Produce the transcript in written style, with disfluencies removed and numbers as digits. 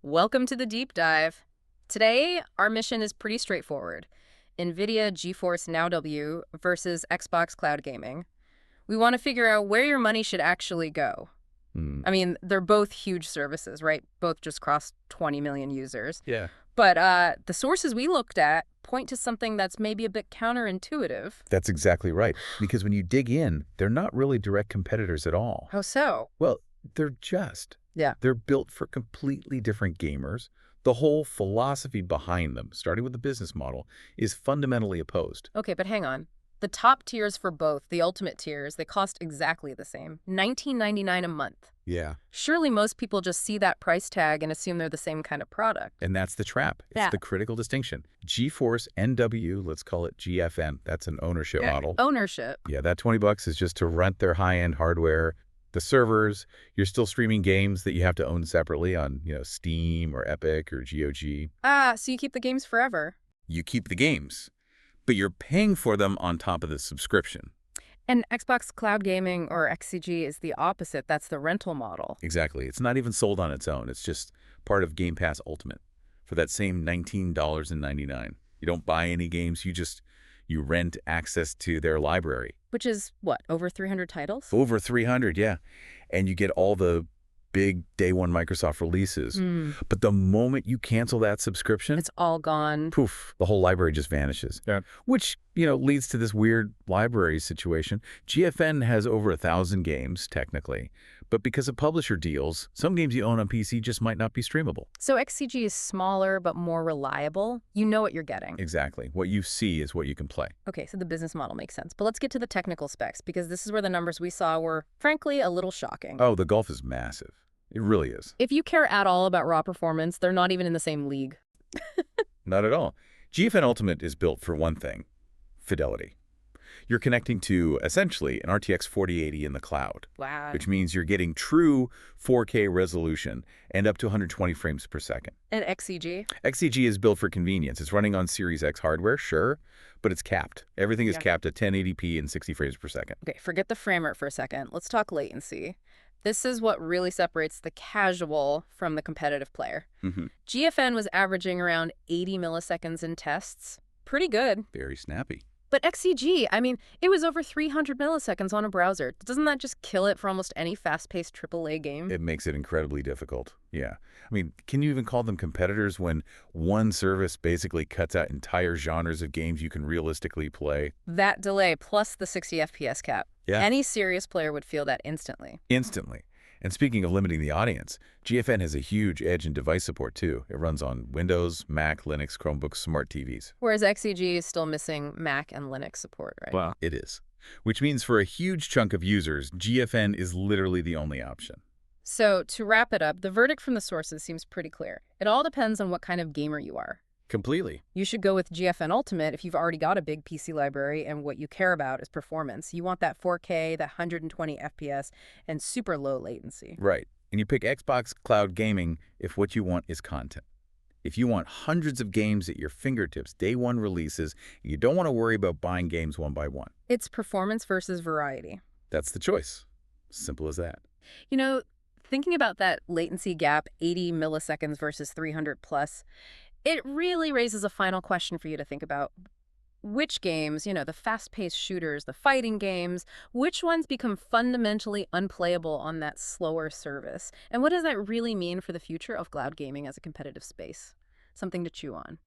Welcome to the deep dive. Today, our mission is pretty straightforward. NVIDIA GeForce NOW versus Xbox Cloud Gaming. We want to figure out where your money should actually go. Hmm. I mean, they're both huge services, right? Both just crossed 20 million users. Yeah. But the sources we looked at point to something that's maybe a bit counterintuitive. That's exactly right. Because when you dig in, they're not really direct competitors at all. How so? Well, they're just. Yeah. They're built for completely different gamers. The whole philosophy behind them, starting with the business model, is fundamentally opposed. Okay, but hang on. The top tiers for both, the ultimate tiers, they cost exactly the same. $19.99 a month. Yeah. Surely most people just see that price tag and assume they're the same kind of product. And that's the trap. It's Yeah. the critical distinction. GeForce NW, let's call it GFN, that's an ownership model. Ownership. Yeah, that $20 is just to rent their high-end hardware, the servers. You're still streaming games that you have to own separately on, Steam or Epic or GOG. So you keep the games forever. You keep the games, but you're paying for them on top of the subscription. And Xbox Cloud Gaming, or XCG, is the opposite. That's the rental model. Exactly. It's not even sold on its own. It's just part of Game Pass Ultimate for that same $19.99. You don't buy any games. You rent access to their library. Which is, what, over 300 titles? Over 300, yeah. And you get all the big day one Microsoft releases. But the moment you cancel that subscription, It's all gone. poof, the whole library just vanishes. Yeah. Which, leads to this weird library situation. GFN has over 1,000 games, technically. But because of publisher deals, some games you own on PC just might not be streamable. So XCG is smaller but more reliable. You know what you're getting. Exactly. What you see is what you can play. Okay, so the business model makes sense. But let's get to the technical specs, because this is where the numbers we saw were, frankly, a little shocking. Oh, the gulf is massive. It really is. If you care at all about raw performance, they're not even in the same league. Not at all. GFN Ultimate is built for one thing: fidelity. You're connecting to, essentially, an RTX 4080 in the cloud, Wow. which means you're getting true 4K resolution and up to 120 frames per second. And XCG? XCG is built for convenience. It's running on Series X hardware, sure, but it's capped. Everything is Yeah. capped at 1080p and 60 frames per second. Okay, forget the frame rate for a second. Let's talk latency. This is what really separates the casual from the competitive player. GFN was averaging around 80 milliseconds in tests. Pretty good. Very snappy. But XCG, I mean, it was over 300 milliseconds on a browser. Doesn't that just kill it for almost any fast-paced AAA game? It makes it incredibly difficult. Yeah. I mean, can you even call them competitors when one service basically cuts out entire genres of games you can realistically play? That delay plus the 60 FPS cap. Yeah. Any serious player would feel that instantly. Instantly. And speaking of limiting the audience, GFN has a huge edge in device support, too. It runs on Windows, Mac, Linux, Chromebooks, smart TVs. Whereas XCG is still missing Mac and Linux support, right? Wow. It is. Which means for a huge chunk of users, GFN is literally the only option. So, to wrap it up, the verdict from the sources seems pretty clear. It all depends on what kind of gamer you are. Completely. You should go with GFN Ultimate if you've already got a big PC library and what you care about is performance. You want that 4K, that 120 FPS, and super low latency. Right. And you pick Xbox Cloud Gaming if what you want is content. If you want hundreds of games at your fingertips, day one releases, and you don't want to worry about buying games one by one. It's performance versus variety. That's the choice. Simple as that. You know, thinking about that latency gap, 80 milliseconds versus 300 plus, it really raises a final question for you to think about. Which games, the fast-paced shooters, the fighting games, which ones become fundamentally unplayable on that slower service? And what does that really mean for the future of cloud gaming as a competitive space? Something to chew on.